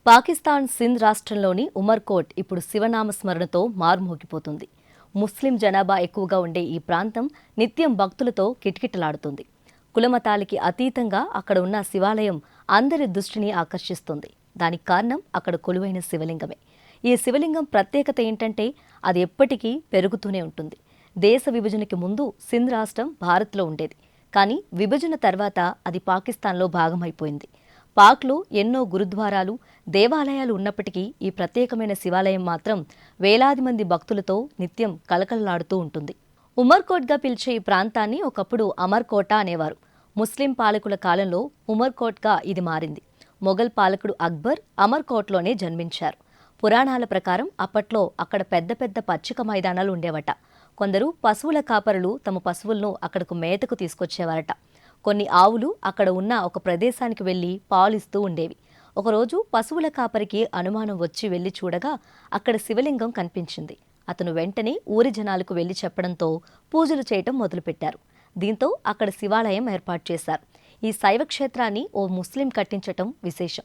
పాకిస్తాన్ సింధ్ రాష్ట్రంలోని ఉమర్కోట్ ఇప్పుడు శివనామస్మరణతో మారుమోగిపోతుంది. ముస్లిం జనాభా ఎక్కువగా ఉండే ఈ ప్రాంతం నిత్యం భక్తులతో కిటకిటలాడుతుంది. కులమతాలకి అతీతంగా అక్కడ ఉన్న శివాలయం అందరి దృష్టిని ఆకర్షిస్తుంది. దానికి కారణం అక్కడ కొలువైన శివలింగమే. ఈ శివలింగం ప్రత్యేకత ఏంటంటే అది ఎప్పటికీ పెరుగుతూనే ఉంటుంది. దేశ విభజనకి ముందు సింధ్ రాష్ట్రం భారత్లో ఉండేది. కానీ విభజన తర్వాత అది పాకిస్తాన్లో భాగమైపోయింది. పాక్లో ఎన్నో గురుద్వారాలు, దేవాలయాలు ఉన్నప్పటికీ ఈ ప్రత్యేకమైన శివాలయం మాత్రం వేలాది మంది భక్తులతో నిత్యం కలకలలాడుతూ ఉంటుంది. ఉమర్కోట్గా పిలిచే ఈ ప్రాంతాన్ని ఒకప్పుడు అమర్కోట అనేవారు. ముస్లిం పాలకుల కాలంలో ఉమర్కోట్గా ఇది మారింది. మొఘల్ పాలకుడు అక్బర్ అమర్కోట్లోనే జన్మించారు. పురాణాల ప్రకారం అప్పట్లో అక్కడ పెద్ద పెద్ద పచ్చిక మైదానాలు ఉండేవట. కొందరు పశువుల కాపరులు తమ పశువులను అక్కడకు మేతకు తీసుకొచ్చేవారట. కొన్ని ఆవులు అక్కడ ఉన్న ఒక ప్రదేశానికి వెళ్లి పాలిస్తూ ఉండేవి. ఒకరోజు పశువుల కాపరికి అనుమానం వచ్చి వెళ్లి చూడగా అక్కడ శివలింగం కనిపించింది. అతను వెంటనే ఊరి జనాలకు వెళ్లి చెప్పడంతో పూజలు చేయటం మొదలుపెట్టారు. దీంతో అక్కడ శివాలయం ఏర్పాటు చేశారు. ఈ శైవ క్షేత్రాన్ని ఓ ముస్లిం కట్టించటం విశేషం.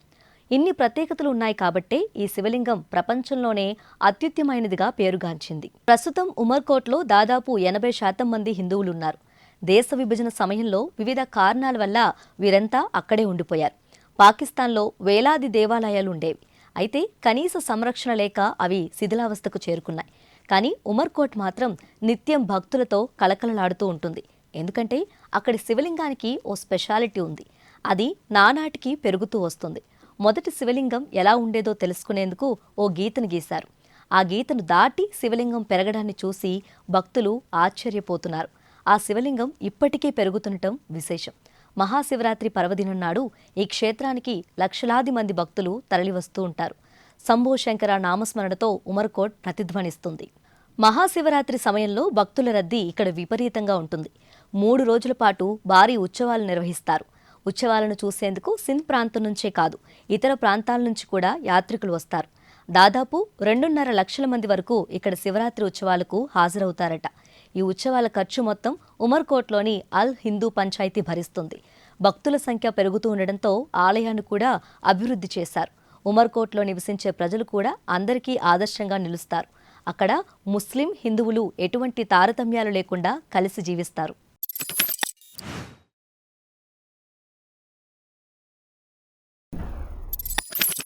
ఇన్ని ప్రత్యేకతలు ఉన్నాయి కాబట్టే ఈ శివలింగం ప్రపంచంలోనే అత్యుత్తమైనదిగా పేరుగాంచింది. ప్రస్తుతం ఉమర్కోట్లో దాదాపు 80% మంది హిందువులున్నారు. దేశ విభజన సమయంలో వివిధ కారణాల వల్ల వీరంతా అక్కడే ఉండిపోయారు. పాకిస్తాన్లో వేలాది దేవాలయాలు ఉండేవి. అయితే కనీస సంరక్షణ లేక అవి శిథిలావస్థకు చేరుకున్నాయి. కానీ ఉమర్కోట్ మాత్రం నిత్యం భక్తులతో కలకలలాడుతూ ఉంటుంది. ఎందుకంటే అక్కడి శివలింగానికి ఓ స్పెషాలిటీ ఉంది. అది నానాటికి పెరుగుతూ వస్తుంది. మొదటి శివలింగం ఎలా ఉండేదో తెలుసుకునేందుకు ఓ గీతను గీశారు. ఆ గీతను దాటి శివలింగం పెరగడాన్ని చూసి భక్తులు ఆశ్చర్యపోతున్నారు. ఆ శివలింగం ఇప్పటికీ పెరుగుతుండటం విశేషం. మహాశివరాత్రి పర్వదినం నాడు ఈ క్షేత్రానికి లక్షలాది మంది భక్తులు తరలివస్తూ ఉంటారు. శంభో శంకర నామస్మరణతో ఉమర్కోట్ ప్రతిధ్వనిస్తుంది. మహాశివరాత్రి సమయంలో భక్తుల రద్దీ ఇక్కడ విపరీతంగా ఉంటుంది. 3 రోజుల పాటు భారీ ఉత్సవాలు నిర్వహిస్తారు. ఉత్సవాలను చూసేందుకు సింధ్ ప్రాంతం నుంచే కాదు, ఇతర ప్రాంతాల నుంచి కూడా యాత్రికులు వస్తారు. దాదాపు 2.5 లక్షల మంది వరకు ఇక్కడ శివరాత్రి ఉత్సవాలకు హాజరవుతారట. ఈ ఉత్సవాల ఖర్చు మొత్తం ఉమర్కోట్లోని అల్ హిందూ పంచాయతీ భరిస్తుంది. భక్తుల సంఖ్య పెరుగుతూ ఉండడంతో ఆలయాన్ని కూడా అభివృద్ధి చేశారు. ఉమర్కోట్లో నివసించే ప్రజలు కూడా అందరికీ ఆదర్శంగా నిలుస్తారు. అక్కడ ముస్లిం, హిందువులు ఎటువంటి తారతమ్యాలు లేకుండా కలిసి జీవిస్తారు.